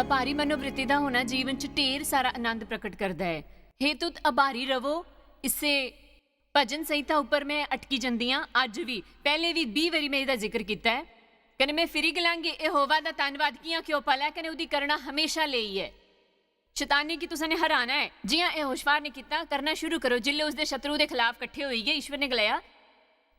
ਆਭਾਰੀ ਮਨੋਵ੍ਰਿਤੀ ਦਾ ਹੋਣਾ ਜੀਵਨ 'ਚ ਢੇਰ ਸਾਰਾ ਆਨੰਦ ਪ੍ਰਗਟ ਕਰਦਾ ਹੈ। ਹੇਤੁ ਆਭਾਰੀ ਰਵੋ। ਇਸੇ ਭਜਨ ਸੰਹਿਤਾ ਉੱਪਰ ਮੈਂ ਅਟਕੀ ਜਾਂਦੀ ਹਾਂ ਅੱਜ ਵੀ, ਪਹਿਲੇ ਵੀ 20 ਵਾਰੀ ਮੈਂ ਇਹਦਾ ਜ਼ਿਕਰ ਕੀਤਾ ਹੈ। ਕਹਿੰਦੇ ਮੈਂ ਫਿਰੀ ਗਲਾਂਗੀ ਯਹੋਵਾ ਦਾ ਧੰਨਵਾਦ ਕੀਆ ਕਿਉਂ ਭਲਾ, ਕਹਿੰਦੇ ਉਹਦੀ ਕਰਨਾ ਹਮੇਸ਼ਾ ਲਈ ਹੈ। ਸ਼ੈਤਾਨੀ ਕੀ ਤੁਸਾਂ ਨੇ ਹਰਾਣਾ ਹੈ, ਜਿਹਾਂ ਯਹੋਸ਼ਾਫਾਤ ਨੇ ਕੀਤਾ ਕਰਨਾ ਸ਼ੁਰੂ ਕਰੋ। ਜਿੱਲੇ ਉਸਦੇ ਸ਼ਤਰੂ ਦੇ ਖਿਲਾਫ ਇਕੱਠੇ ਹੋਈ ਗਏ, ਈਸ਼ਵਰ ਨੇ ਗਲਾਇਆ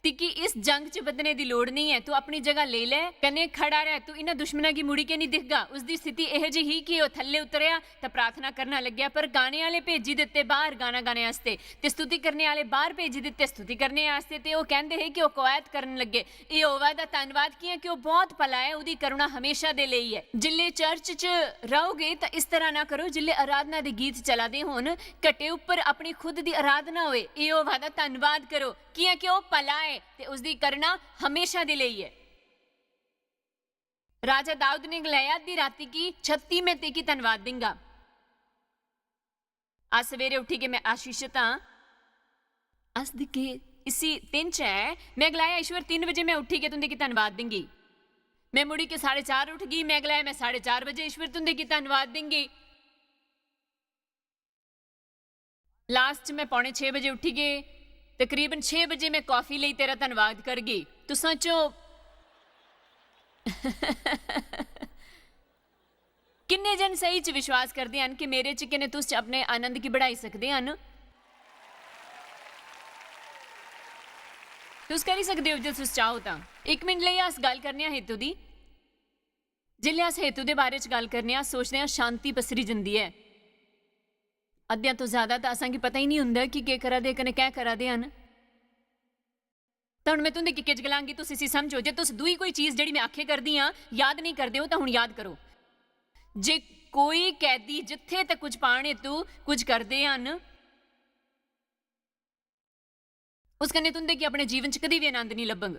ਤੀ ਕਿ ਇਸ ਜੰਗ 'ਚ ਬਦਨੇ ਦੀ ਲੋੜ ਨਹੀਂ ਹੈ, ਤੂੰ ਆਪਣੀ ਜਗ੍ਹਾ ਲੈ ਲੈ, ਕਹਿੰਦੇ ਖੜਾ ਰਹਿ, ਤੂੰ ਇਹਨਾਂ ਦੁਸ਼ਮਣਾਂ ਕੀ ਮੁੜੀ ਕੇ ਨਹੀਂ ਦਿਖਗਾ। ਉਸਦੀ ਸਥਿਤੀ ਇਹੋ ਜਿਹੀ ਹੀ ਕਿ ਉਹ ਥੱਲੇ ਉਤਰਿਆ ਤਾਂ ਪ੍ਰਾਰਥਨਾ ਕਰਨਾ ਲੱਗਿਆ, ਪਰ ਗਾਣੇ ਵਾਲੇ ਭੇਜੀ ਦਿੱਤੇ ਬਾਹਰ ਗਾਣਾ ਗਾਣੇ ਵਾਸਤੇ, ਤੇ ਸਤੁਤੀ ਕਰਨੇ ਵਾਲੇ ਬਾਹਰ ਭੇਜੀ ਦਿੱਤੇ ਸਤੁਤੀ ਕਰਨੇ ਵਾਸਤੇ, ਤੇ ਉਹ ਕਹਿੰਦੇ ਹੈ ਕਿ ਉਹ ਕਵਾਇਤ ਕਰਨ ਲੱਗੇ ਯਹੋਵਾ ਦਾ ਧੰਨਵਾਦ ਕੀਆ ਕਿ ਉਹ ਬਹੁਤ ਭਲਾ ਹੈ, ਉਹਦੀ ਕਰੁਣਾ ਹਮੇਸ਼ਾ ਦੇ ਲਈ ਹੈ। ਜਿੱਲੇ ਚਰਚ 'ਚ ਰਹੋਗੇ ਤਾਂ ਇਸ ਤਰ੍ਹਾਂ ਨਾ ਕਰੋ, ਜਿੱਲੇ ਆਰਾਧਨਾ ਦੇ ਗੀਤ ਚਲਾਦੇ ਹੋਣ, ਘਟੇ ਉੱਪਰ ਆਪਣੀ ਖੁਦ ਦੀ ਆਰਾਧਨਾ ਹੋਏ, ਯਹੋਵਾ ਦਾ ਧੰਨਵਾਦ ਕਰੋ ਕੀਆ ਕਿ ਉਹ ਭਲਾ ਹੈ ਤੇ ਉਸਦੀ ਕਰਨਾ ਹਮੇਸ਼ਾ ਦੇ ਲਈ ਹੈ। राजा दाऊद ने गलाया दी राती की 36 में ते की धन्यवाद देंगा। आज सवेरे उठी के मैं आशीषित हाँ, अस दिखे इसी 3 च है, मैं गलाया ईश्वर 3 बजे मैं उठी के तुंदे की धन्यवाद देंगी। मैं मुड़ी के 4:30 उठ गई, मैं गलाया मैं 4:30 बजे ईश्वर तुंदे की धन्यवाद देंगी। लास्ट मैं 5:45 बजे उठी के तकरीबन 6 बजे मैं कॉफी ਲਈ तेरा धन्यवाद कर गई। तो सोचो किन्ने जन सही च विश्वास करते हैं कि मेरे च किन्ने तुस अपने आनंद की बढ़ाई सकते हैं, तुस कर ही सकते हो जो तुस चाहो। तो 1 मिनट लिए अस गल करने हेतु दी। जिल्ले अस हेतु दे बारे च गल करने सोचते हैं शांति पसरी जंदी है। अद्धियां तो ज्यादा तो असां की पता ही नहीं हुंदा कि क्या करा दे कने क्या करा दे हन। तो हुण मैं तुंदे किक्के च गलांगी, तुस इसी समझो। जे तुस दूई कोई चीज़ जिहड़ी मैं आखे करदी हां याद नहीं करदे हो तो हुण याद करो। जे कोई कैदी जिथे तक कुछ पाण हेतु कुछ करदे हन, उस कन्ने तुंदे की अपने जीवन च कदी भी आनंद नहीं लभंग,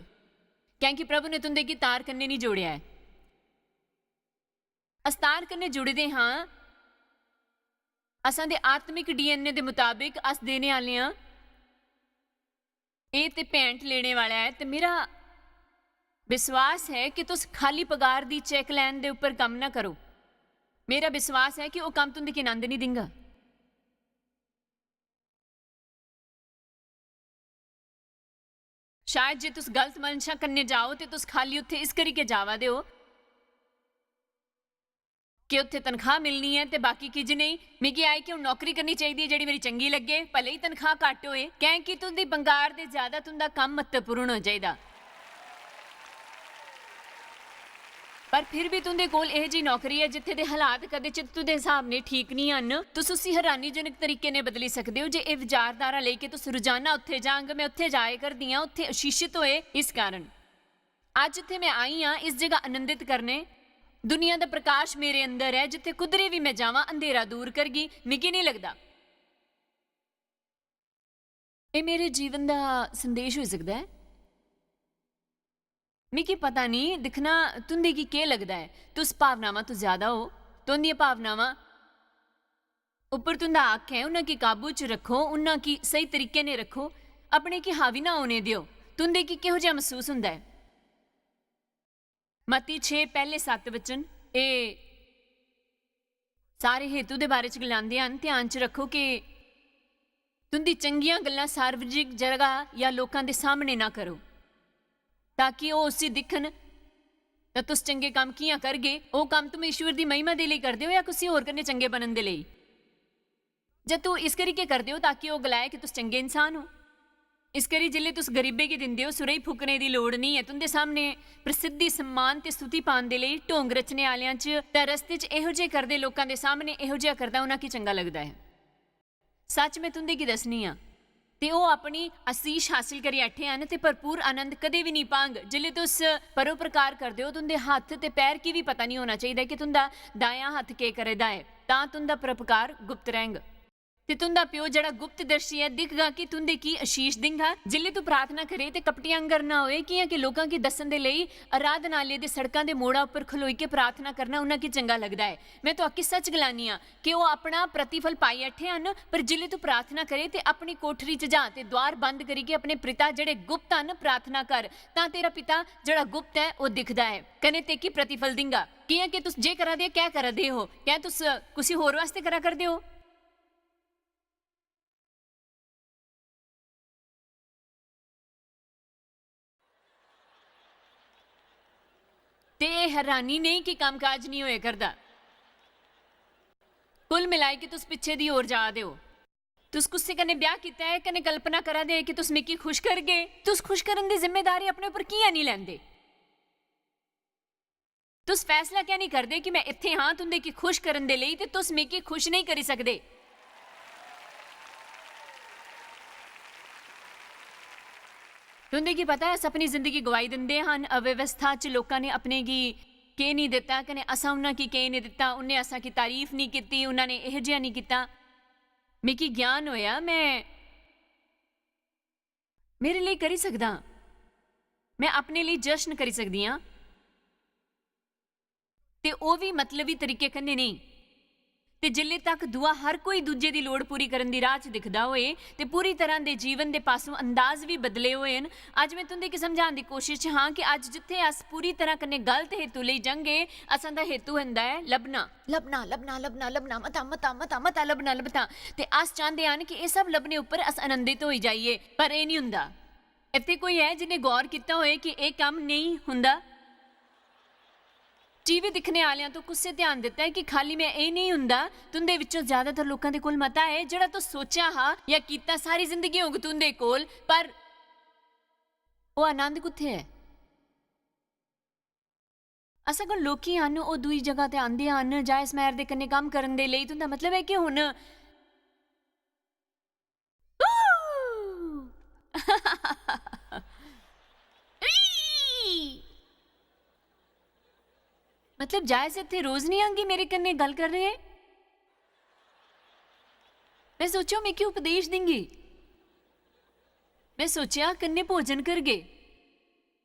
क्योंकि प्रभु ने तुंदे की तार कन्ने नहीं जोड़िया है। अस तार कन्ने जुड़दे हां, असां दे आत्मिक DNA दे मुताबिक अस देने वाले हां। ये ते भेंट लेने वाला है, तो मेरा विश्वास है कि तुस खाली पगार दी चैक लैन दे उपर काम ना करो। मेरा विश्वास है कि वह काम तुंदे की आनंद नहीं देंगा। शायद जे तुस गलत मनशा करने जाओ तो तुस खाली उत्थे इस करी के जावा दे हो कि उत्थे तनख्वाह मिलनी है, तो बाकी किज नहीं। मिगी आए कि हुण नौकरी करनी चाहिए जिहड़ी मेरी चंगी लगे, भले ही तनख्वाह घट होए, क्योंकि तुंदी बंगार दे ज्यादा तुंदा काम महत्वपूर्ण हो जाएगा। पर फिर भी तुंदे कोल इहो जी नौकरी है जिथे दे हालात कदे चित्त दे हिसाब ने ठीक नहीं हन, तुस उसी हैरानीजनक तरीके ने बदली सकते हो जे ये विचारधारा लेके तुस रोजाना उत्थे जांग मैं उत्थे जाए करदी हां, उत्थे आशीषित होए। इस कारण अज इत्थे मैं आई हाँ इस जगह आनंदित करने। दुनिया का प्रकाश मेरे अंदर है, जिथे कुदरे भी मैं जावां अंधेरा दूर कर गई। मिगी नहीं लगता ये मेरे जीवन का संदेश हो सकता है। मिगी पता नहीं दिखना तुंदे की क्या लगता है। तुस भावनावां तो ज्यादा हो, तुंदियां भावनावां उपर तुंदा हक है, उन्हां की काबू च रखो, उन्हां की सही तरीके ने रखो, अपने की हावी ना होने दियो। तुंदे की किहो जिहा महसूस हुंदा है। मत्ती 6 पहले 7 वचन ये सारे हेतु दे बारे च गलांदे हन। ध्यान च रखो कि तुंदी चंगियां गल्लां सार्वजनिक जगह या लोकां दे सामने ना करो, ताकि वो उसी दिखन तां तुस चंगे काम कियां करगे। वो काम तुम ईश्वर दी महिमा दे लई करदे हो या किसी होर कन्नै चंगे बनन दे लई। जे तू इस करिके करदे हो ताकि वो गलाए कि तुस चंगे इंसान हो। इस करी जिले तुस गरीबे की दिंदे हो, सुरई फुकने की लोड़ नहीं है। तुंदे सामने प्रसिद्धि सम्मान ते स्तुति पाने दे लई ढोंग रचने वालियां च ते रस्ते च इहो जे करदे लोकां दे सामने इहो जिहा करदा उन्हां की चंगा लगदा है। सच मैं तुंदे की दसनी हाँ, ते वो अपनी आसीष हासिल करी बैठे हैं ते भरपूर आनंद कदे भी नहीं पांग। जिले तुस परोपकार करदे हो तुंदे हत्थ ते पैर की भी पता नहीं होना चाहिए कि तुंदा दायां हत्थ के करदा है, तां तुंदा परोपकार गुप्त रहेंग। ਤੇ ਤੁੰਦਾ ਪਿਓ ਜਿਹੜਾ ਗੁਪਤਦਰਸ਼ੀ ਹੈ ਦਿਖਗਾ ਕਿ ਤੁੰਦੇ ਕੀ ਅਸ਼ੀਸ਼ ਦਿੰਗਾ ਜਿੱਲੇ ਤੂੰ ਪ੍ਰਾਰਥਨਾ ਕਰੇ ਤੇ ਕਪਟੀਆਂ ਅੰਗਰ ਨਾ ਹੋਏ ਕਿ ਲੋਕਾਂ ਕੀ ਦੱਸਣ ਦੇ ਲਈ ਆਰਾਧਨਾਲय ਦੇ ਸੜਕਾਂ ਦੇ ਮੋੜਾਂ ਉੱਪਰ ਖਲੋਈ ਕੇ ਪ੍ਰਾਰਥਨਾ ਕਰਨਾ ਉਹਨਾਂ ਕੀ ਚੰਗਾ ਲੱਗਦਾ ਹੈ। ਮੈਂ ਤਾਂ ਅੱਕੀ ਸੱਚ ਗਲਾਨੀ ਆ ਕਿ ਉਹ ਆਪਣਾ ਪ੍ਰਤੀਫਲ ਪਾਈ ਅੱਠੇ ਹਨ, ਪਰ ਜਿੱਲੇ ਤੂੰ ਪ੍ਰਾਰਥਨਾ ਕਰੇ ਤੇ ਆਪਣੀ ਕੋਠਰੀ 'ਚ ਜਾ ਤੇ ਦੁਆਰ ਬੰਦ ਕਰੀ ਕੇ ਆਪਣੇ ਪਿਤਾ ਜਿਹੜੇ ਗੁਪਤ ਹਨ ਪ੍ਰਾਰਥਨਾ ਕਰ, ਤਾਂ ਤੇਰਾ ਪਿਤਾ ਜਿਹੜਾ ਗੁਪਤ ਹੈ ਉਹ ਦਿਖਦਾ ਹੈ ਕਨੇ ਤੇ ਕੀ ਪ੍ਰਤੀਫਲ ਦਿੰਗਾ। ਕਿ ਤੁਸੀਂ ਜੇ ਕਰਾ ਦੇ ਕਿਆ ਕਰਦੇ ਹੋ, ਕਿਆ ਤੁਸੀਂ ਕਿਸੇ ਹੋਰ ਵਾਸਤੇ ਕਰਾ ਕਰਦੇ ਹੋ। ਤੇ ਇਹ ਹੈਰਾਨੀ ਨਹੀਂ ਕਿ ਕੰਮਕਾਜ ਨਹੀਂ ਹੋਇਆ ਕਰਦਾ। ਕੁੱਲ ਮਿਲਾਏ ਕਿ ਤੁਸੀਂ ਪਿੱਛੇ ਦੀ ओर ਜਾ ਦਿਓ। ਤੁਸੀਂ ਕਿਸੇ ਕਨੇ ਵਿਆਹ ਕੀਤਾ ਹੈ ਕਨੇ ਕਲਪਨਾ ਕਰਾ ਦੇ ਕਿ ਤੁਸੀਂ ਮਿੱਕੀ ਖੁਸ਼ ਕਰ ਗਏ। ਤੁਸੀਂ ਖੁਸ਼ ਕਰਨ ਦੀ ਜ਼ਿੰਮੇਵਾਰੀ ਆਪਣੇ ਉੱਪਰ ਕਿਉਂ ਨਹੀਂ ਲੈਂਦੇ। ਤੁਸੀਂ ਫੈਸਲਾ ਕਿਉਂ ਨਹੀਂ ਕਰਦੇ ਕਿ ਮੈਂ ਇੱਥੇ ਹਾਂ ਤੁੰਦੇ ਕੀ ਖੁਸ਼ ਕਰਨ ਦੇ ਲਈ ਤੇ ਤੁਸੀਂ ਮਿੱਕੀ ਖੁਸ਼ ਨਹੀਂ ਕਰੀ ਸਕਦੇ। तुंदे की पता है अस अपनी जिंदगी गवाई दिंदे हन अव्यवस्था च लोगों ने अपने की के नहीं दिता कने असा उन्हें की के नहीं दिता, उन्हें असा की तारीफ नहीं की, उन्होंने यह जिहा नहीं किया। मिकी ज्ञान होया मैं मेरे लिए करी सकदा, मैं अपने लिए जश्न करी सकदी हाँ ते ओ भी मतलबी तरीके कन्ने नहीं। ते जिल्ले तक दुआ हर कोई दूजे की लोड़ पूरी करने की राह च दिखदा होए ते पूरी तरह के जीवन के पासों अंदाज भी बदले हुए हैं। अज मैं तुंदे की समझाने की कोशिश हाँ कि अज जिथे अस पूरी तरह कन्ने गलत हेतु ले जंगे असां दा हेतु हुंदा है लभना लभना लभना लभना लभना मता मता मता मता लभना लभता ते अस चाहते हैं कि यह सब लभने उपर अस आनंदित हो जाइए, पर यह नहीं हुंदा। इत्थे कोई है जिन्हें गौर किया होए कि यह काम नहीं हुंदा। टीवी दिखने वाले तो कुछ से ध्यान दिता है कि खाली मैं ये नहीं हुंदा। तुंदे विचों ज्यादातर लोगों के कोल मता है जिहड़ा तू सोचा हा या कीता सारी जिंदगी होग तुंदे कोल, पर वो आनंद कुत्थे है। असा कोल लोकी हन वो दूई जगह ते आंदे हन जायज मैर दे कन्ने काम करन दे लई। तुंदा मतलब है कि हुण मतलब जायज इत्थे रोज नहीं आंगी मेरे कन्ने गल कर रहे हैं। मैं सोचा मैं क्यों उपदेश देंगी, मैं सोचा कन्ने भोजन कर गए।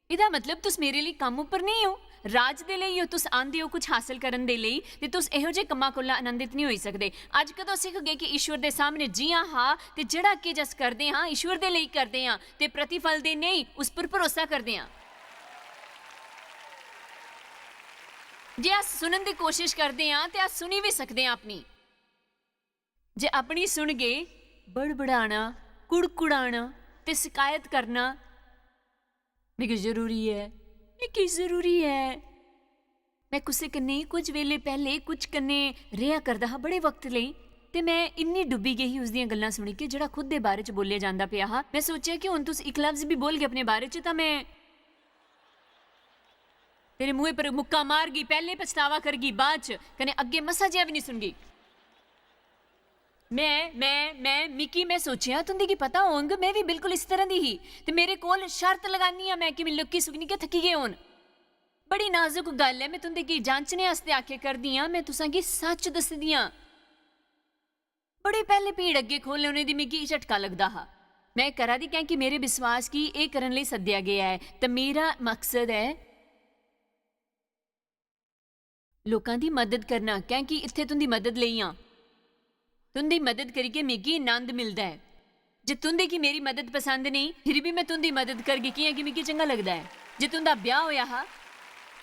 इहदा मतलब तुस मेरे लिए काम उपर नहीं हो, राज दे लई हो, तुस आंदे हो कुछ हासिल करन दे लई ते तुस इहो जे कम्मां कोला आनंदित नहीं होई सकदे। अज कदों सिख गए कि ईश्वर दे सामने जी हाँ ते जिहड़ा कि जस करदे हाँ ईश्वर दे लई करदे हाँ ते प्रतिफल दे नहीं उस पर भरोसा करदे हाँ। जे अस सुनन की कोशिश करते हैं तो अस सुनी भी सकते हैं अपनी। जे अपनी सुन के बड़बड़ाना कुड़कुड़ाना ते शिकायत करना मैं जरूरी है, मैं की जरूरी है। मैं कुछ कन्ने कुछ वेले पहले कुछ कन्ने रेहा करदा हा बड़े वक्त लई ते मैं इन्नी डुब्बी गई उस दियां गल्लां सुनी के जिहड़ा खुद दे बारे च बोलिया जांदा पिया हा। मैं सोचिया कि हुण तुस इक लफ्ज़ भी बोल गए अपने बारे च तां मैं तेरे मुंह पर मुक्का मार गई, पहले पछतावा कर गई बाद च कने अगे मसा जिहा भी नहीं सुन गई। मैं मिकी मैं सोचिया तुंदी की पता होंग मैं भी बिल्कुल इस तरह दी ही ते मेरे कोल शर्त लगानी है मैं कि मैं लुक्की सुकनी के थकी गए होन। बड़ी नाजुक गल है, मैं तुंदे की जांचने आस्ते आके करदी हां, मैं तुसां की सच दसदी हां। बड़े पहले भीड़ अगे खोले होने दी मिकी झटका लगदा हा। मैं करा दी कि मेरे विश्वास की ये करन लई सद्दिया गया है ते मेरा मकसद है लोकां दी मदद करना, क्योंकि इत्थे तुंदी मदद लई हां। तुंदी मदद करके मिगी आनंद मिलता है। जे तुंदे की मेरी मदद पसंद नहीं फिर भी मैं तुंदी मदद करके कि मिगी चंगा लगता है। जे तुंदा ब्याह होया हा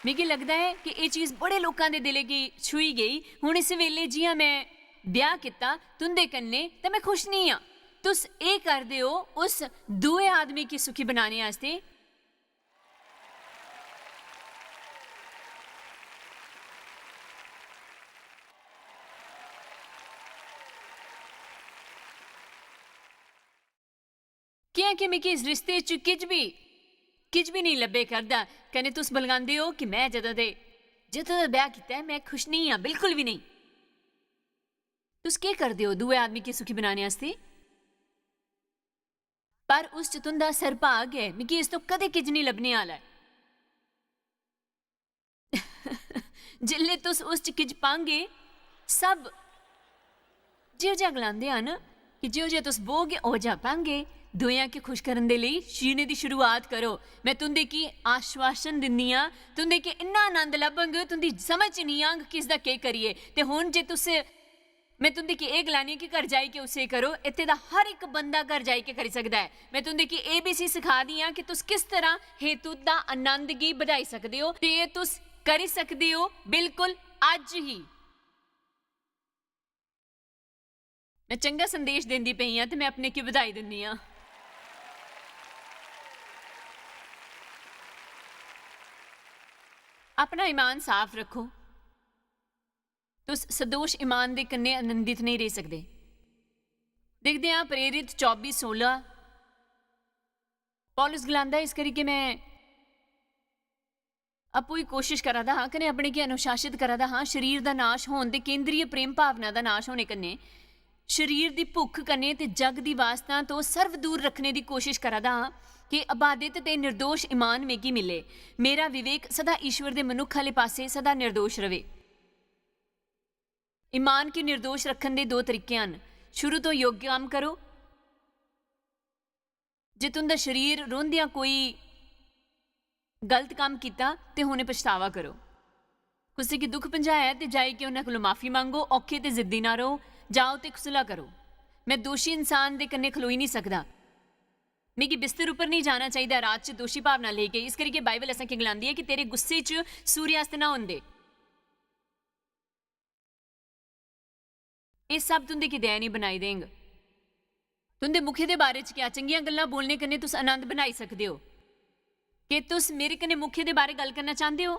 मिगी लगता है कि ये चीज़ बड़े लोगों के दिले की छुई गई। हुण इस वेले जियां मैं ब्याह किता तुंदे कन्ने ते मैं खुश नहीं हाँ। तुस ये करदे हो उस दूए आदमी की सुखी बनाने वास्ते। क्या कि मिगी इस रिश्ते च किच भी नहीं लब्बे करदा। कने तुस बलगांदे हो कि मैं जदों दा ब्याह कीता है मैं खुश नहीं हाँ, बिल्कुल भी नहीं। तुस केह् करदे हो दूए आदमी की सुखी बनाने आस्ते, पर उस च तुंदा सरभाग है। मिगी इस तो कदे किज नहीं लब्भने आला है। जिल्ले तुस उस च किज पांगे सब जिहो जिहा गलांदे हन ਕਿ ਜਿਉਂ ਜਿਹਾ ਤੁਸੀਂ ਬੋਗੇ ਉਹ ਜਾ ਪਾਂਗੇ। ਦੁਨੀਆ ਕੇ ਖੁਸ਼ ਕਰਨ ਦੇ ਲਈ ਸ਼ੀਨੇ ਦੀ ਸ਼ੁਰੂਆਤ ਕਰੋ। ਮੈਂ ਤੁੰਦੇ ਕੀ ਆਸ਼ਵਾਸਨ ਦਿੰਦੀ ਹਾਂ, ਤੁੰਦੇ ਕਿ ਇੰਨਾ ਆਨੰਦ ਲੱਭਾਂਗੇ ਤੁੰਦੀ ਸਮਝ ਨਹੀਂ ਆਂਗ ਕਿਸ ਦਾ ਕੀ ਕਰੀਏ। ਤੇ ਹੁਣ ਜੇ ਤੁਸੀਂ मैं तुंदे की ਇਹ ਗਲਾਨੀ ਕਿ ਘਰ ਜਾਈ ਕੇ ਉਸੇ ਕਰੋ। ਇੱਥੇ ਦਾ ਹਰ ਇੱਕ ਬੰਦਾ ਘਰ ਜਾਈ ਕੇ ਕਰੀ ਸਕਦਾ ਹੈ। ਮੈਂ ਤੁੰਦੇ ਕੀ ABC ਸਿਖਾ ਦੀ ਹਾਂ ਕਿ ਤੁਸੀਂ ਕਿਸ ਤਰ੍ਹਾਂ ਹੇਤੂ ਦਾ ਆਨੰਦ ਗੀ ਵਧਾਈ ਸਕਦੇ ਹੋ ਤੇ ਇਹ ਤੁਸੀਂ ਕਰੀ ਸਕਦੇ ਹੋ ਬਿਲਕੁਲ ਅੱਜ ਹੀ। ਮੈਂ ਚੰਗਾ ਸੰਦੇਸ਼ ਦਿੰਦੀ ਪਈ ਹਾਂ ਤੇ ਮੈਂ ਆਪਣੇ ਕੀ ਵਧਾਈ ਦਿੰਦੀ ਹਾਂ। अपना ईमान साफ रखो। तुस सदोष ईमान दे कन्ने आनंदित नहीं रह सकते। देखते हैं प्रेरित 24:16 पौलुस गलांदा इस करी कि मैं आपू ही कोशिश करा दा हाँ कने अपने की अनुशासित करा दा हाँ शरीर दा नाश होने दे केंद्रीय प्रेम भावना दा नाश होने कन्ने शरीर दी भुख कन्ने ते जग दी वासना तो सर्व दूर रखने दी कोशिश करा दा हाँ कि अबादित ते निर्दोष ईमान में की मिले। मेरा विवेक सदा ईश्वर दे मनुख वाले पासे सदा निर्दोष रवे। ईमान की निर्दोष रखन दे 2 तरीके हैं। शुरू तो योग्य काम करो। जे तुंदा शरीर रोंदियां कोई गलत काम किया तो हुणे पछतावा करो। किसी की दुख पहुंचाया तो जाए कि उन्होंने को माफ़ी मांगो। औखे ते जिद्दी ना रहो। जाओ तो सुलह करो। मैं दोषी इंसान दे कन्ने खलोई नहीं सकता। मेरी बिस्तर ऊपर नहीं जाना चाहिए रात च दोषी भावना लेके। इस करके बाइबल असा कि गलांदी है कि तेरे गुस्से च सूर्यास्त ना होंदे। ये सब तुंदे की दया नहीं बनाई देंगे। तुंदे मुखे दे बारे च क्या चंगियां गल्लां बोलने कन्ने तुस आनंद बनाई सकते हो कि तुस मेरे कन्ने मुखे दे बारे गल करना चाहते हो।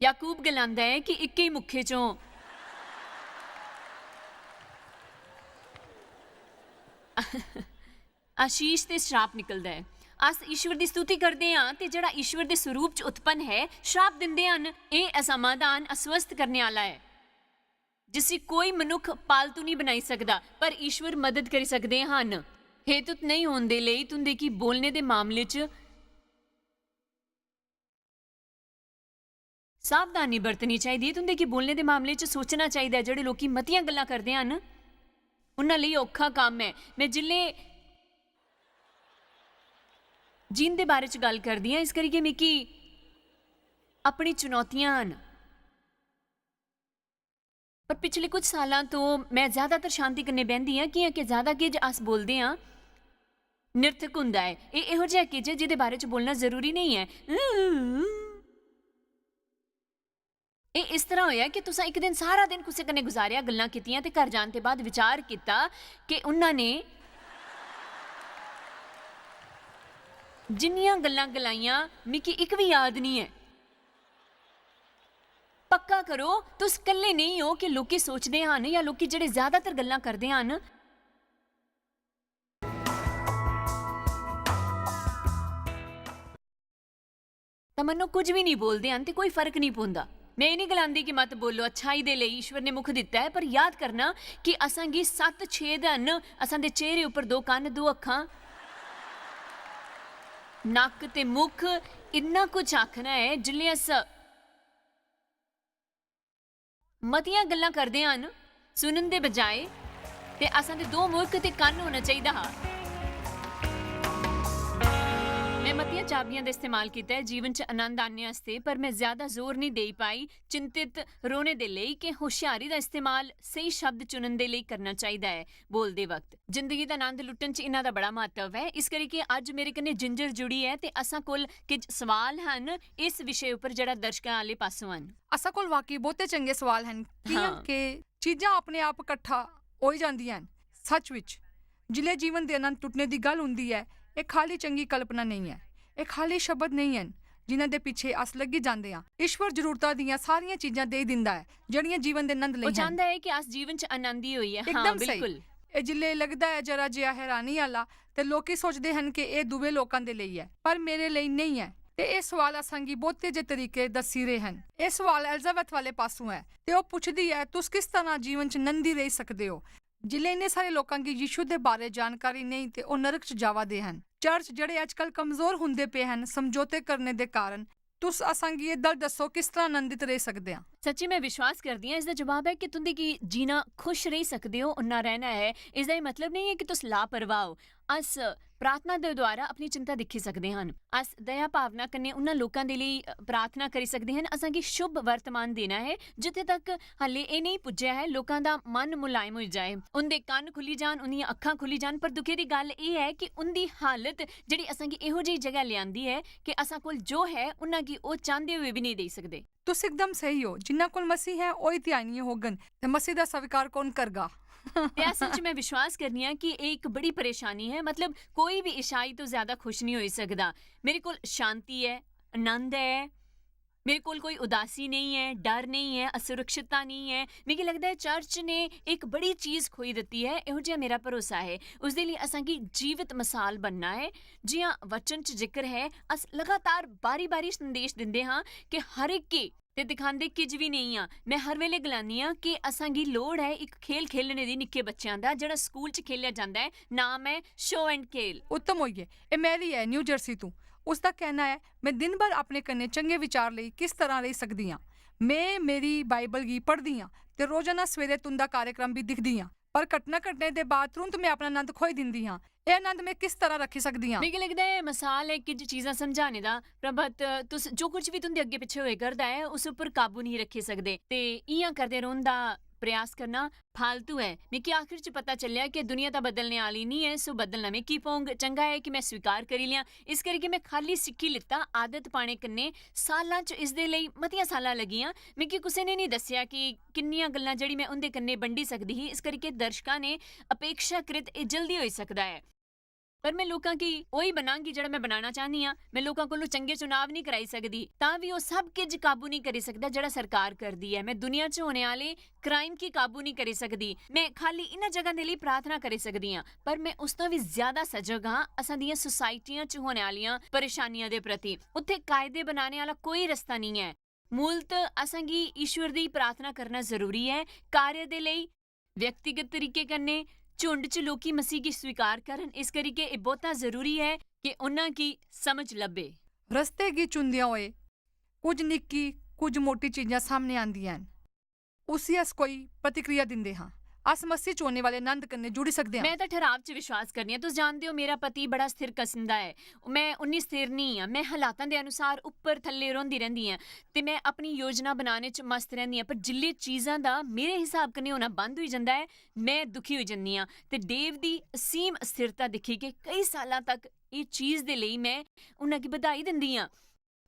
याकूब गलांदा है कि एक ही मुखे चों आशीष ते श्राप निकलदा है। अस ईश्वर की स्तुति करते हैं तो जड़ा ईश्वर के स्वरूप च उत्पन्न है श्राप दिंदे हन। ये असमाधान अस्वस्थ करने वाला है जिसे कोई मनुख पालतू नहीं बनाई सकता पर ईश्वर मदद कर सकते हैं। हेतुत नहीं होने दे लई तुंदे की बोलने के मामले च सावधानी बरतनी चाहिए। तुंदे की बोलने के मामले च सोचना चाहिए। जिहड़े लोग मतियां गल्लां करते हैं उन्हां लई औखा काम है। मैं जिले जीन के बारे च गल करदी हां इस करके मिकी अपनी चुनौतियां हैं। पर पिछले कुछ सालों तो मैं ज़्यादातर शांति करने बहती हाँ कि ज़्यादा किज अस बोलते हाँ निरर्थक हुंदा है। ये इहो जिहा किज है जिहदे बारे च बोलना जरूरी नहीं है। ये इस तरह होया कि तुसां एक दिन सारा दिन किसी कन्ने गुजारिया गल्लां कीतियां ते घर जाने के बाद विचार किया कि उन्होंने जिन्नियां गल्लां गलाइयां मिकी एक भी याद नहीं है। पक्का करो तुस कल्ले नहीं हो कि लोग सोचते हैं या लोग जिहड़े ज्यादातर गल्लां करते हैं तो मनो कुछ भी नहीं बोलते हैं तो कोई फर्क नहीं पौंदा। मैं ये नहीं गलांदी कि मत बोलो। अच्छाई दे लई ईश्वर ने मुख दिता है पर याद करना कि असांगी 7 छेद हन। असां दे चेहरे उपर 2 कन्न 2 अखां नक ते मुख इन्ना कुछ आखना है जिले अस मतियां गल्लां करदे हन सुनन दे बजाए ते असां दे 2 मुख ते कन्न होना चाहिए। हाँ मैं मतियां चाबियां का इस्तेमाल किया है जीवन च आनंद आने वास्ते पर मैं ज्यादा जोर नहीं दे पाई चिंतित रोने दे लई कि होशियारी का इस्तेमाल सही शब्द चुनन दे लई करना चाहिए है। बोलते वक्त जिंदगी का आनंद लुटन च इन्हां दा बड़ा महत्व है। इस करके अज मेरे कन्ने जिंजर जुड़ी है ते असां कोल कुछ सवाल हैं इस विषय उपर जिहड़ा दर्शकां वाले पासों हैं। असां कोल वाकई बहुते चंगे सवाल हैं कि चीज़ां अपने आप इकट्ठा हो जांदियां सच विच जिले जीवन दे आनंद टुटने की गल हुंदी है। ये खाली चंगी कल्पना नहीं है। ये खाली शब्द नहीं है जिन्हां दे पिछे अस लगी जांदे हां। ईश्वर जरूरतां दियां सारियां चीज़ां दे दिंदा है जड़ियां जीवन दे आनंद लई वो चाहता है कि अस जीवन च आनंदी होइए। हाँ एकदम बिल्कुल। ये जिले लगदा है जरा जिहा हैरानी वाला ते लोकी सोचदे हन कि ये दूवे लोकां दे लई है पर मेरे लई नहीं है। ते ये सवाल असांगी बहुते जे तरीके दसी रहे हैं। ये सवाल एलिजाबेथ वाले पासों है ते वो पुछदी है तुस किस तरह जीवन च नंदी रही सकदे हो। जिले इन्ने सारे लोकां गी यीशु दे बारे जानकारी नहीं ते ओ नरक च जावा दे हन। चर्च जड़े अजकल कमजोर हुंदे पे हन समझौते करने दे कारण तुस असांगी एह् गल्ल दस्सो किस तरह आनंदित रेही सकदे आं। सच्ची मैं विश्वास करदी हां इसदा जवाब है कि तुं'दे गी जीना खुश रेही सकदे हो उन्ना रहना है। इसदा एह् मतलब नहीं है कि तुस लापरवाह हो। अस प्रार्थना दे द्वारा अपनी चिंता दिक्खी सकदे हन। अस दया भावना कन्नै उन्ना लोकां दे लेई प्रार्थना करी सकदे हन। असांगी शुभ वर्तमान देना है जित्थे तक हल्ले एह् नहीं पुज्जेआ है लोकां दा मन मुलायम होई जाए, उं'दे कन्न खुल्ली जान, उंदियां अक्खां खुल्ली जान। पर दुखे दी गल्ल एह् है कि उंदी हालत जेह्ड़ी असांगी इहो जेही जगह लेआंदी है कि असां कोल जो है उन्ना गी ओह् चांह्दे होए भी नहीं देई सकदे। तुस एकदम सही हो। जिन्ना कोल मसीह है ओही ध्यानिए होगन ते मसीह दा स्वीकार कौन करगा। ते असल च मैं विश्वास करनी आं कि एह् इक बड़ी परेशानी है। मतलब कोई भी ईसाई तो ज्यादा खुश नहीं होई सकदा। मेरे कोल शांति है, आनंद है, मेरे कोल कोई उदासी नहीं है, डर नहीं है, असुरक्षितता नहीं है। मिगी लगदा है चर्च ने एक बड़ी चीज खोई दित्ती है। इहो जिहा मेरा भरोसा है। उसदे लेई असांगी जीवित मिसाल बनना है। जियां वचन च जिक्र है, अस लगातार बारी-बारी संदेश दिंदे हां कि हर इक गी ते दिखांदे किज भी नहीं आ। मैं हर वेले गलानी आ कि असांगी लोड़ है एक खेल खेलने दी निक्के बच्चें दा जेह्ड़ा स्कूल च खेलिया जांदा है। नाम है शो एंड खेल। उत्तम होइए। ए मैरी है न्यू जर्सी तू। उसका कहना है मैं दिन भर अपने कन्ने चंगे विचार लेई किस तरह रही सकदी आं। मैं मेरी बाइबल गी पढ़दी आं ते रोजाना सवेरे तुंदा कार्यक्रम भी दिखदी आं। पर घटना घटने दे बाद तुरंत मैं अपना आनंद खोई दिंदी हां। एह् आनंद मैं किस तरह रखी सकदी आं? मिगी लगदा है मसाल है किज चीजां समझाने दा। प्रभत तुस जो कुछ भी तुंदे अग्गे पिच्छे होए करदा है उस उप्पर काबू नहीं रखी सकदे ते इयां करदे रौह्न दा प्रयास करना फालतू है। मिगी आखिर च पता चलेआ कि दुनिया तां बदलने आह्ली नहीं है, सो बदलना में की पौंग। चंगा है कि मैं स्वीकार करी लियां। इस करियै मैं खाली सिक्खी लित्ता। आदत पाने कन्नै सालां च इसदे लेई मतियां सालां लगियां। मिगी कुसै ने नहीं दस्सेआ कि किन्नियां गल्लां जेह्ड़ी मैं उं'दे कन्नै बंडी सकदी ही। इस करियै दर्शकां ने अपेक्षाकृत एह् जल्दी होई सकदा है। पर मैं लोकां गी ओही बनांगी जेह्ड़ा मैं बनाना चाह्नी आं। मैं लोकां कोलों चंगे चुनाव नहीं कराई सकदी, तां भी ओह् सब किज काबू नहीं करी सकदा जेह्ड़ा सरकार करदी है। मैं दुनिया च होने आह्ले क्राइम गी काबू नहीं करी सकदी। मैं खाली इन्हां जगहां दे लेई प्रार्थना करी सकदी आं। पर मैं उस तो भी ज्यादा सजग हां असां दियां सोसाइटियां च होने आह्लियां परेशानियां दे प्रति। उत्थे कायदे बनाने आह्ला कोई रस्ता नहीं है। मूलत असां गी ईश्वर दी प्रार्थना करना जरूरी है। कार्य दे लेई व्यक्तिगत तरीके कन्नै झुंड च लोकी मसीह गी स्वीकार करन। इस करियै एह् बहुता जरूरी है कि उन्हां गी समझ लब्भे। रस्ते गी चुनदियां होए कुछ निक्की कुछ मोटी चीजां सामने आंदियां न। उसी अस कोई प्रतिक्रिया दिंदे हां। अस मसीह च होने वाले आनंद कन्नै जुड़ी सकदे हां। मैं तां ठहराव च विश्वास करनी आं। तुस जानदे हो मेरा पति बड़ा स्थिर किस्म दा है। मैं उन्नी स्थिर नहीं आं। मैं हालातां दे अनुसार उप्पर थल्ले रौंह्दी रैंह्दी आं ते मैं अपनी योजना बनाने च मस्त रैंह्दी आं। पर जिल्ले चीजां दा मेरे हिसाब कन्नै होना बंद होई जंदा है, मैं दुखी होई जन्नी आं। ते देव दी असीम स्थिरता दिक्खी के कई सालां तक इस चीज दे लेई मैं उन्हां गी बधाई दिंदी आं।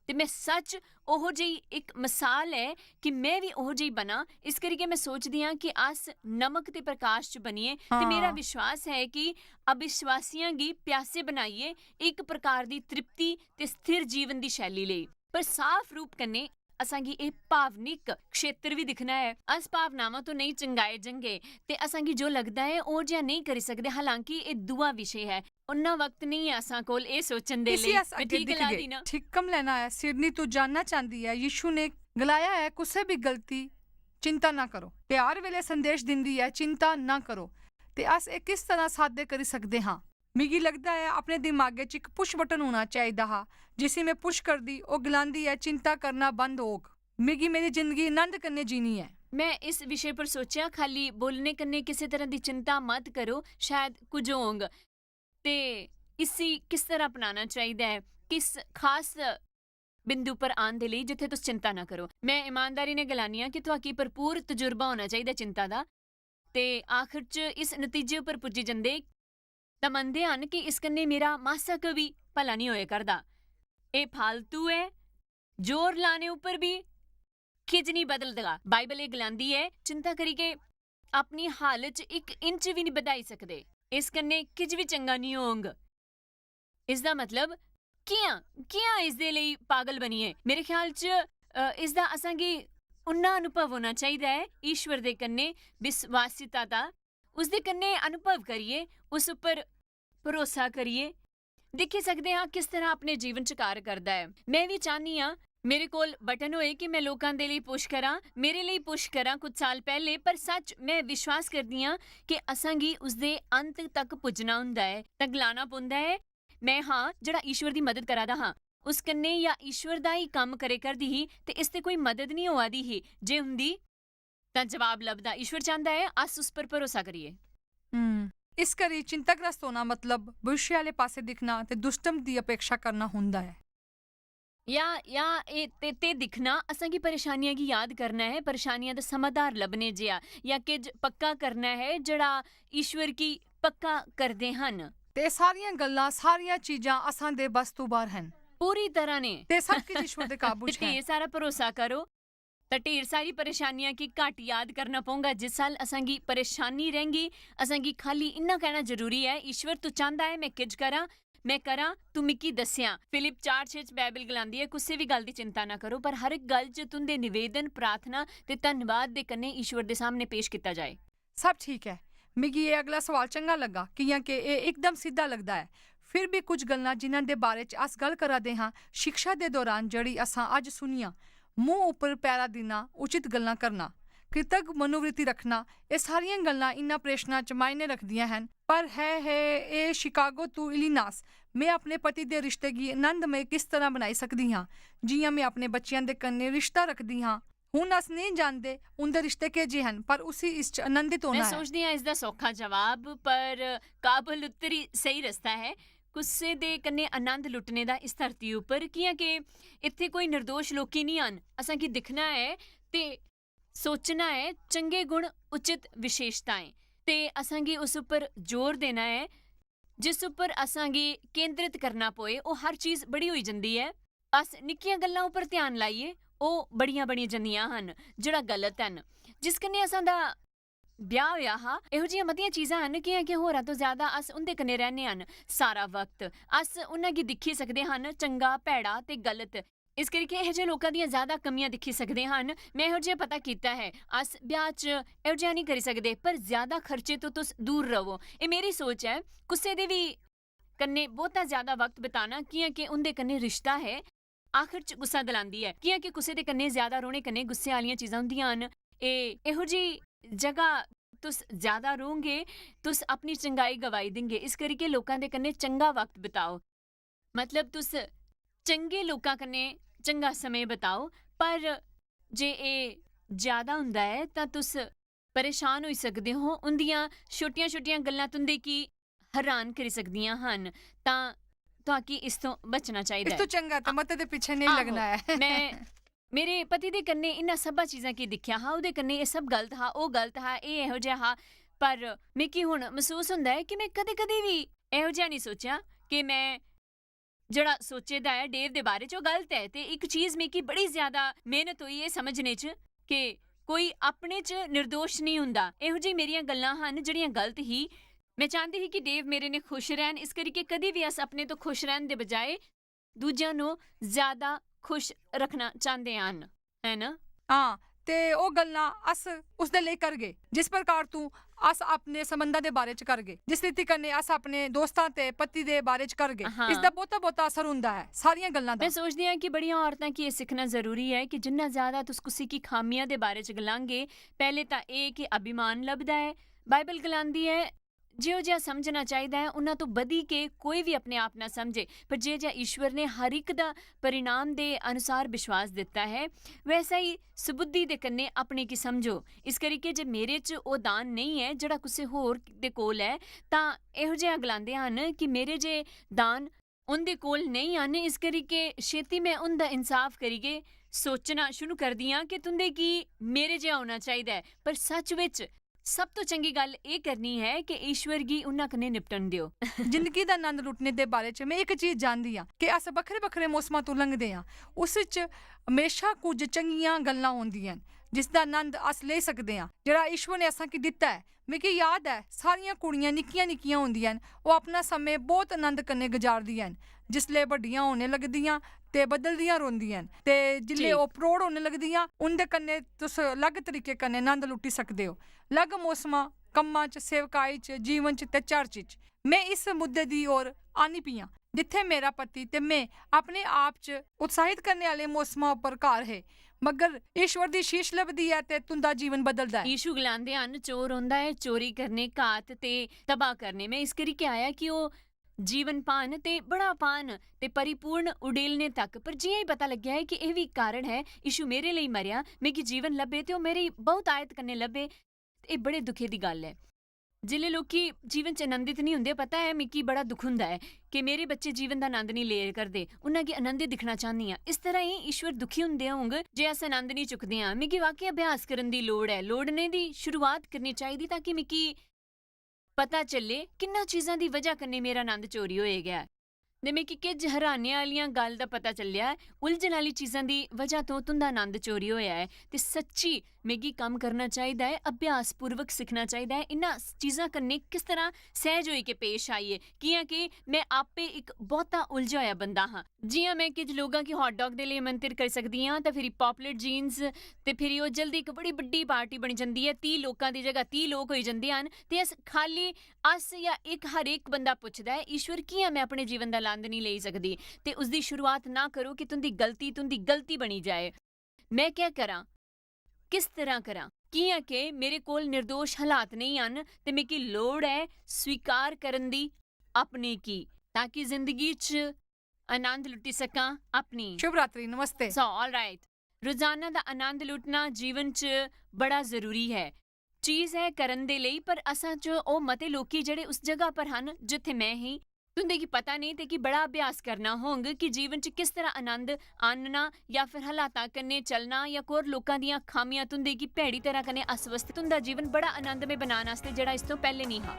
ते मैं सच ओहो जेही इक मिसाल है कि मैं भी ओहो जेही बनां। इस करियै मैं सोचदी आं कि अस नमक ते प्रकाश च बनिए। ते मेरा हाँ। विश्वास है कि अविश्वासियां गी प्यासे बनाइए इक प्रकार दी तृप्ति ते स्थिर जीवन दी शैली लेई। पर साफ रूप कन्नै असांगी एह् भावनिक क्षेत्र भी दिखना है। अस भावनावां तो नहीं चंगाए जंगे ते असांगी जो लगदा है ओह् जिहा नहीं करी सकदे। हालांकि एह् दूआ विशे है। उन्ना वक्त नहीं है असां कोल एह् सोचन दे इसी लेई। अस मैं अग्गे ठीक गला दी दिखगे। ना? ठिक्कम लेना है। सिडनी तू जानना चाहती है यीशु ने गलाया है कुसै भी गलती चिंता ना करो। प्यार वेले संदेश दिंदी है चिंता ना करो। ते अस एह् किस तरह सादे करी सकदे हां? मिगी लगदा है अपने दिमागे च इक पुश बटन होना चाहिदा हा जिसी मैं पुश करदी ओह् गलांदी है चिंता करना बंद होग। मिगी मेरी जिंदगी आनंद कन्नै जीनी है। मैं इस विषय पर सोचा खाली बोलने कन्नै किसी तरह की चिंता मत करो शायद कुछ होंग ते इसी किस तरह अपनाना चाहिए है किस खास बिंदु पर आन दे लेई जिथे तुस चिंता ना करो। मैं ईमानदारी ने गलानी आं कि तुहाकी भरपूर तजुर्बा होना चाहिए चिंता दा ते आखिर च इस नतीजे उपर पुज्जी जंदे तां मनदे हन कि इस कन्नै मेरा मासा क भी भला नहीं होए करदा। एह् फालतू है। जोर लाने उपर भी खिज नहीं बदलदा। बाइबल एह् गलांदी है चिंता करियै अपनी हालत च इक इंच भी नहीं बधाई सकदे। इस कन्नै किज भी चंगा नहीं होंग। इसदा मतलब कियां कियां इसदे लेई पागल बनिए। मेरे ख्याल च इसदा असांगी उन्ना अनुभव होना चाहिदा है ईश्वर दे कन्नै विश्वासिता दा। उसदे कन्नै अनुभव करिए उस उप्पर भरोसा करिए दिक्खी सकदे हां किस तरह अपने जीवन च कार्य करदा है। मैं भी चाहनी हां मेरे कोल बटन होए कि मैं लोकां दे लेई पुश करां, मेरे लेई पुश करां कुछ साल पहले। पर सच मैं विश्वास करदी हां कि असांगी उसदे अंत तक पुज्जना हुंदा है तां गलाना पौंदा है मैं हां जेह्ड़ा ईश्वर दी मदद करा दा हां। ਉਸ ਕੰਨੇ ਜਾਂ ਈਸ਼ਵਰ ਦਾ ਹੀ ਕੰਮ ਕਰੇ ਕਰਦੀ ਹੀ ਤੇ ਇਸ ਤੇ ਕੋਈ ਮਦਦ ਨਹੀਂ ਹੋਆ ਦੀ ਹੀ। ਜੇ ਹੁੰਦੀ ਤਾਂ ਜਵਾਬ ਲੱਭਦਾ। ਈਸ਼ਵਰ ਚਾਹੁੰਦਾ ਹੈ ਅਸ ਉਸ ਪਰ ਭਰੋਸਾ ਕਰੀਏ। ਇਸ ਕਰੀ ਚਿੰਤਾਗ੍ਰਸਤ ਹੋਣਾ ਮਤਲਬ ਭਵਿष्य ਵਾਲੇ ਪਾਸੇ ਦਿਖਣਾ ਤੇ ਦੁਸ਼ਟਮ ਦੀ ਅਪੇक्षा ਕਰਨਾ ਹੁੰਦਾ ਹੈ। या ते दिखना असां की परेशानियां की याद करना है, परेशानियां दा समाधान लभने जिया या किज पक्का करना है जड़ा ईश्वर की पक्का करदे हन। ਤੇ ਸਾਰੀਆਂ ਗੱਲਾਂ ਸਾਰੀਆਂ ਚੀਜ਼ਾਂ ਅਸਾਂ ਦੇ ਬਸ ਤੋਂ ਬਾਹਰ ਹਨ पूरी तरह ने ਤੇ ਸਭ ਕੁਝ ਈਸ਼ਵਰ ਦੇ ਕਾਬੂ 'ਚ ਹੈ। ढेर सारा भरोसा करो तो ढेर सारी परेशानियां की घट याद करना पऊंगा। जिस साल असां की परेशानी रहेंगी असां की खाली इन्ना कहना जरूरी है ईश्वर तू चाहता है मैं किज करा मैं करा तू मिकी दस्सिया। फिलिप 4:6 च बाइबल गलांदी है कुसै भी गल दी चिंता ना करो पर हर एक गल च तुंदे निवेदन प्रार्थना ते धन्नवाद दे कन्ने ईश्वर दे सामने पेश किया जाए। सब ठीक है। मिगी ये अगला सवाल चंगा लगा कि ਇਹ ਇੱਕਦਮ ਸਿੱਧਾ ਲੱਗਦਾ ਹੈ। ਫਿਰ ਵੀ ਕੁਝ ਗੱਲਾਂ ਜਿਨ੍ਹਾਂ ਦੇ ਬਾਰੇ 'ਚ ਅਸ ਗੱਲ ਕਰਾਦੇ ਹਾਂ ਸਿੱਖਿਆ ਦੇ ਦੌਰਾਨ ਜਿਹੜੀ ਅਸਾਂ ਅੱਜ ਸੁਣੀਆਂ ਮੂੰਹ ਉੱਪਰ ਪੈਰਾ ਦੇਣਾ ਉਚਿਤ ਗੱਲਾਂ ਕਰਨਾ कृतज्ञ मनोवृत्ति रखना ये सारियां गल्लां इन्हां प्रश्नां च मायने रखदियां हन। पर है ये शिकागो टू इलिनास मैं अपने पति दे रिश्ते गी आनंदमय किस तरह बनाई सकदी हाँ जियां मैं अपने बच्चियां दे कन्ने रिश्ता रखदी हाँ। हुण अस नहीं जानदे उनदे रिश्ते केजे हन पर उसी इस च आनंदित होना मैं है। सोचदी हां इसदा सौखा जवाब पर काबल उत्तरी सही रस्ता है। गुस्से दे कन्ने आनंद लुटने दा इस धरती उपर कियां कि इत्थे कोई निर्दोष लोकी नहीं हन। असां की दिखना है ते सोचना है चंगे गुण उचित विशेषताएं ते असां गी उस उपर जोर देना है जिस उपर असां गी केंद्रित करना पोए वो हर चीज बड़ी होई जंदी है। अस निक्कियां गल्लां उपर ध्यान लाइए ਉਹ ਬੜੀਆਂ ਬੜੀਆਂ ਜੰਦੀਆਂ ਹਨ ਜਿਹੜਾ ਗਲਤ ਹਨ। ਜਿਸ ਕਨੇ ਅਸਾਂ ਦਾ ਵਿਆਹ ਹੋਇਆ ਹਾ ਇਹੋ ਜਿਹੀਆਂ ਮਤੀਆਂ ਚੀਜ਼ਾਂ ਹਨ ਕਿ ਹੋਰਾਂ ਤੋਂ ਜ਼ਿਆਦਾ ਅਸ ਉਹਦੇ ਕਨੇ ਰਹਿੰਦੇ ਹਨ ਸਾਰਾ ਵਕਤ। ਅਸ ਉਹਨਾਂ ਕੀ ਦਿਖੀ ਸਕਦੇ ਹਨ ਚੰਗਾ ਭੈੜਾ ਤੇ ਗਲਤ। ਇਸ ਕਰਕੇ ਇਹੋ ਜਿਹੇ ਲੋਕਾਂ ਦੀਆਂ ਜ਼ਿਆਦਾ ਕਮੀਆਂ ਦਿਖੀ ਸਕਦੇ ਹਨ। ਮੈਂ ਇਹੋ ਜਿਹਾ ਪਤਾ ਕੀਤਾ ਹੈ ਅਸ ਵਿਆਹ 'ਚ ਇਹੋ ਜਿਹਾ ਨਹੀਂ ਕਰੀ ਸਕਦੇ ਪਰ ਜ਼ਿਆਦਾ ਖਰਚੇ ਤੋਂ ਤੁਸ ਦੂਰ ਰਹੋ। ਇਹ ਮੇਰੀ ਸੋਚ ਹੈ। ਕਿਸੇ ਦੇ ਵੀ ਕਨੇ ਬਹੁਤਾ ਜ਼ਿਆਦਾ ਵਕਤ ਬਿਤਾਣਾ ਕਿ ਉਹਦੇ ਕਨੇ ਰਿਸ਼ਤਾ ਹੈ आखिर च गुस्सा दिलांदी है कि कुसै दे कन्ने ज्यादा रोने कन्ने गुस्से वालियां चीज़ां हुंदियां हन। इहो जी जगह तुस ज्यादा रोगे तुस अपनी चंगाई गवाई देंगे। इस करके लोकां दे कन्ने चंगा वक्त बिताओ मतलब तुस चंगे लोकां कन्ने चंगा समय बिताओ। पर जे ज्यादा हुंदा है तां तुस परेशान होई सकदे हो। उंदियां छोटियां छोटियां गल्लां तुंदे की हैरान करी सकदियां हन तां ताकि इस तो बचना चाहिए। इस तो चंगा तो मत दे पीछे नहीं लगना है। मैं मेरे पति दे कन्ने इन्ना सब्बा चीज़ां की दिखिया हा ओदे कन्ने ये सब गलत हा ओ गलत हा ये इहो जिहा हा। पर मिगी हुण महसूस हुंदा है कि मैं कदे कदे भी इहो जिहा नहीं सोचिया कि मैं जेड़ा सोचे दा है डेव दे बारे च ओ गलत है। ते एक चीज़ मिगी बड़ी ज़्यादा मेहनत होई है समझने च कि कोई अपने च निर्दोष नहीं हुंदा। इहो जी मेरियां गल्लां हन जेड़ियां गलत ही। मैं चाहती ही कि डेव मेरे ने खुश रहन। इस करके कभी भी अस अपने तो खुश रहन दे बजाय दूजियां नूं ज्यादा खुश रखना चाहते हैं है ना। हाँ ते ओ गल्लां अस उस दे लिए कर गए जिस प्रकार तू अस अपने संबंधां दे बारे च कर गए जिस रीति कन्ने अस अपने दोस्तां ते पति दे बारे च कर गए। हाँ। इसदा बहुता असर हुंदा है सारियां गल्लां दा। मैं सोचदी हां कि बड़ियां औरतां की ये सीखना जरूरी है कि जिन्ना ज्यादा तुस कुसी की खामियां दे बारे च गलांगे पहले तां ये कि अभिमान लभदा है। बाइबल गलांदी है जिहो जिहा समझना चाहिए है उन्हां तो बधी के कोई भी अपने आप ना समझे पर जे जिहा ईश्वर ने हर एक दा परिणाम दे अनुसार विश्वास दिता है वैसा ही सुबुद्धि दे कन्ने अपने की समझो। इस करके जे मेरे च ओ दान नहीं है जिहड़ा कुसै होर दे कोल है तां इहो जिहा गलांदे हन कि मेरे जे दान उनदे कोल नहीं हन। इस करके छेती मैं उनदा इंसाफ करिए सोचना शुरू कर दियां कि तुंदे की मेरे जिहा होना चाहिए। पर सच विच सब तो चंगी गल ये करनी है कि ईश्वर गी उन्हां कन्ने निपटन दिओ। जिंदगी दा आनंद लुटने दे बारे च मैं एक चीज़ जानदी हां कि अस बखरे बखरे मौसमां तो लंघदे हां उस च हमेशा कुछ चंगियां गल्लां होंदियां जिसदा आनंद अस ले सकदे हां जेड़ा ईश्वर ने असां की दिता है। मिगी याद है सारियां कुड़ियां निक्कियां निक्कियां होंदियां ओह अपना समय बहुत आनंद कन्ने गुजारदियां जिसले वड्डियां होने लगदियां ते बदलदियां रोंदियां ते जिल्ले ओह प्रौढ़ होने लगदियां उंदे कन्ने तुस अलग तरीके कन्ने आनंद लुटी सकदे हो। अलग मौसमां कम्मां च सेवकाई च जीवन च ते चर्च च मैं इस मुद्दे दी ओर आनी पियां जिथे मेरा पति ते मैं अपने आप च उत्साहित करने वाले मौसमां उपर घर है मगर ईश्वर दी शीश लभदी है ते तुंदा जीवन बदलदा है। यीशु गलांदे हन चोर होंदा है चोरी करने घात ते तबाह करने। मैं इस करके आया कि ओह ਜੀਵਨ ਪਾਣ ਤੇ ਬੜਾ ਪਾਣ ਤੇ ਪਰਿਪੂਰਨ ਉਡੇਲਨੇ ਤੱਕ। ਪਰ ਜਿਵੇਂ ਹੀ ਪਤਾ ਲੱਗਿਆ ਹੈ ਕਿ ਇਹ ਵੀ ਕਾਰਨ ਹੈ ਯਿਸੂ ਮੇਰੇ ਲਈ ਮਰਿਆ, ਮੇਰੀ ਜੀਵਨ ਲੱਭੇ ਤੇ ਉਹ ਮੇਰੀ ਬਹੁਤ ਆਇਤ ਕਰਨੇ ਲੱਭੇ। ਇਹ ਬੜੇ ਦੁਖੇ ਦੀ ਗੱਲ ਹੈ। ਜਿਹੜੇ ਲੋਕੀ ਜੀਵਨ 'ਚ ਆਨੰਦਿਤ ਨਹੀਂ ਹੁੰਦੇ, ਪਤਾ ਹੈ ਮਿਕੀ ਬੜਾ ਦੁੱਖ ਹੁੰਦਾ ਹੈ ਕਿ ਮੇਰੇ ਬੱਚੇ ਜੀਵਨ ਦਾ ਆਨੰਦ ਨਹੀਂ ਲੈ ਕਰਦੇ, ਉਹਨਾਂ ਕੀ ਆਨੰਦਿਤ ਦਿਖਣਾ ਚਾਹੁੰਦੀ ਹਾਂ। ਇਸ ਤਰ੍ਹਾਂ ਹੀ ਈਸ਼ਵਰ ਦੁਖੀ ਹੁੰਦੇ ਹੋਣਗੇ ਜੇ ਅਸੀਂ ਆਨੰਦ ਨਹੀਂ ਚੁੱਕਦੇ ਹਾਂ। ਮਿਕੀ ਵਾਕਈ ਅਭਿਆਸ ਕਰਨ ਦੀ ਲੋੜ ਹੈ, ਲੋੜਨੇ ਦੀ ਸ਼ੁਰੂਆਤ ਕਰਨੀ ਚਾਹੀਦੀ ਤਾਂ ਕਿ ਮਿਕੀ ਪਤਾ ਚੱਲੇ ਕਿੰਨਾ ਚੀਜ਼ਾਂ ਦੀ ਵਜ੍ਹਾ ਕਰਨੇ ਮੇਰਾ ਆਨੰਦ ਚੋਰੀ ਹੋਏ ਗਿਆ। ਤੇ ਮਿਕੀ ਕੁਝ ਹੈਰਾਨੀਆਂ ਵਾਲੀਆਂ ਗੱਲ ਦਾ ਪਤਾ ਚੱਲਿਆ, ਉਲਝਣ ਵਾਲੀ ਚੀਜ਼ਾਂ ਦੀ ਵਜ੍ਹਾ ਤੋਂ ਤੁੰਦਾ ਆਨੰਦ ਚੋਰੀ ਹੋਇਆ ਹੈ। ਤੇ ਸੱਚੀ ਮੈਗੀ ਕੰਮ ਕਰਨਾ ਚਾਹੀਦਾ ਹੈ, ਅਭਿਆਸ ਪੂਰਵਕ ਸਿੱਖਣਾ ਚਾਹੀਦਾ ਹੈ ਇਹਨਾਂ ਚੀਜ਼ਾਂ ਕਰਨੇ ਕਿਸ ਤਰ੍ਹਾਂ ਸਹਿਜ ਹੋਈ ਕੇ ਪੇਸ਼ ਆਈਏ। ਕਿਹਾ ਕਿ ਮੈਂ ਆਪੇ ਇੱਕ ਬਹੁਤਾ ਉਲਝਿਆ ਹੋਇਆ ਬੰਦਾ ਹਾਂ। ਜਿਵੇਂ ਮੈਂ ਕੁਝ ਲੋਕਾਂ ਕੀ ਹੌਟ ਡੌਗ ਦੇ ਲਈ ਮੰਤਰ ਕਰ ਸਕਦੀ ਹਾਂ ਤਾਂ ਫਿਰ ਪੌਪੂਲਰ ਜੀਨਸ ਤੇ ਫਿਰ ਉਹ ਜਲਦੀ ਇੱਕ ਬੜੀ ਵੱਡੀ ਪਾਰਟੀ ਬਣ ਜਾਂਦੀ ਹੈ, 30 ਲੋਕਾਂ ਦੀ ਜਗ੍ਹਾ 30 ਲੋਕ ਹੋਈ ਜਾਂਦੇ ਹਨ। ਤੇ ਅਸ ਖਾਲੀ ਅਸ ਜਾਂ ਇੱਕ ਹਰ ਇੱਕ ਬੰਦਾ ਪੁੱਛਦਾ ਹੈ ਈਸ਼ਵਰ ਕੀ ਮੈਂ ਆਪਣੇ ਜੀਵਨ ਦਾ ਆਨੰਦ ਨਹੀਂ ਲੈ ਸਕਦੀ। ਤੇ ਉਸਦੀ ਸ਼ੁਰੂਆਤ ਨਾ ਕਰੋ ਕਿ ਤੁੰਦੀ ਗਲਤੀ ਬਣੀ ਜਾਏ। ਮੈਂ ਕਿਆ ਕਰਾਂ, ਕਿਸ ਤਰ੍ਹਾਂ ਕਰਾਂ? ਕੀ ਹੈ ਕਿ ਮੇਰੇ ਕੋਲ ਨਿਰਦੋਸ਼ ਹਾਲਾਤ ਨਹੀਂ ਹਨ ਤੇ ਮੇਰੀ ਲੋੜ ਹੈ ਸਵੀਕਾਰ ਕਰਨ ਦੀ ਆਪਣੇ ਕੀ, ਤਾਂ ਕਿ ਜ਼ਿੰਦਗੀ 'ਚ ਆਨੰਦ ਲੁੱਟੀ ਸਕਾਂ ਆਪਣੀ। शुभ रात्रि, नमस्ते। ਸੋ ਆਲਰਾਈਟ, ਰੋਜ਼ਾਨਾ ਦਾ ਆਨੰਦ ਲੁੱਟਣਾ ਜੀਵਨ 'ਚ ਬੜਾ ਜ਼ਰੂਰੀ ਹੈ, ਚੀਜ਼ ਹੈ ਕਰਨ ਦੇ ਲਈ। ਪਰ ਅਸਾਂ 'ਚ ਉਹ ਮਤੇ ਲੋਕੀ ਜਿਹੜੇ ਉਸ ਜਗ੍ਹਾ ਪਰ ਹਨ ਜਿੱਥੇ ਮੈਂ ਹੀ ਤੁੰਦੇ ਕੀ ਪਤਾ ਨਹੀਂ ਤੇ ਕਿ ਬੜਾ ਅਭਿਆਸ ਕਰਨਾ ਹੋਊਗਾ ਕਿ ਜੀਵਨ 'ਚ ਕਿਸ ਤਰ੍ਹਾਂ ਆਨੰਦ ਆਨਣਾ ਜਾਂ ਫਿਰ ਹਾਲਾਤਾਂ ਕੰਨੇ ਚੱਲਣਾ ਜਾਂ ਕੋਰ ਲੋਕਾਂ ਦੀਆਂ ਖਾਮੀਆਂ ਤੁੰਦੇ ਕੀ ਭੈੜੀ ਤਰ੍ਹਾਂ ਕੰਨੇ ਅਸਵਸਥ ਤੁੰਦਾ ਜੀਵਨ ਬੜਾ ਆਨੰਦਮਈ ਬਣਾਉਣ ਵਾਸਤੇ ਜਿਹੜਾ ਇਸ ਤੋਂ ਪਹਿਲੇ ਨਹੀਂ ਹਾਂ।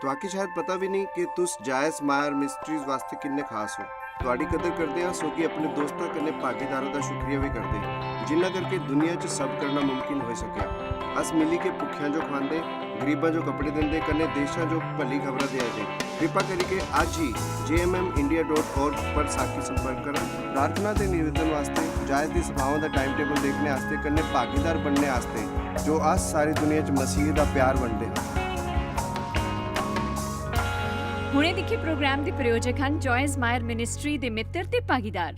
ਤੁਹਾਡੀ ਸ਼ਾਇਦ ਪਤਾ ਵੀ ਨਹੀਂ ਕਿ ਤੁਸ ਜਾਇਜ਼ ਮਾਇਰ ਮਿਸਟਰੀਜ਼ ਵਾਸਤੇ ਕਿੰਨੇ ਖਾਸ ਹੋ। ਤੁਹਾਡੀ ਕਦਰ ਕਰਦੇ ਹਾਂ ਸੋ ਕਿ ਆਪਣੇ ਦੋਸਤਾਂ ਕਨੇ ਭਾਗੀਦਾਰਾਂ ਦਾ ਸ਼ੁਕਰੀਆ ਵੀ ਕਰਦੇ ਹਾਂ, ਜਿਨ੍ਹਾਂ ਕਰਕੇ ਦੁਨੀਆ 'ਚ ਸਭ ਕਰਨਾ ਮੁਮਕਿਨ ਹੋ ਸਕਿਆ। ਅਸ ਮਿਲੀ ਕੇ ਭੁੱਖਿਆਂ ਜੋ ਖਾਂਦੇ, ਗਰੀਬਾਂ ਜੋ ਕੱਪੜੇ ਦਿੰਦੇ, ਕਨੇ ਦੇਸ਼ਾਂ ਜੋ ਭਲੀ ਖਬਰਾਂ ਦੇ ਆਏ। ਕਿਰਪਾ ਕਰਕੇ ਅੱਜ ਹੀ jmmindia.org पर साखी संपर्क करा। प्रार्थना के निवेदन वास्ते, जायज की सभाओं का टाइम टेबल देखने वास्ते, कन्ने भागीदार बनने वास्ते जो आज सारी दुनिया च मसीह का प्यार बनते हैं। ਹੁਣੇ ਦੇਖੇ ਪ੍ਰੋਗਰਾਮ ਦੇ ਪ੍ਰਯੋਜਕ ਹਨ ਜੋਇਸ ਮਾਇਰ ਮਿਨਿਸਟਰੀ ਦੇ ਮਿੱਤਰ ਤੇ ਭਾਗੀਦਾਰ।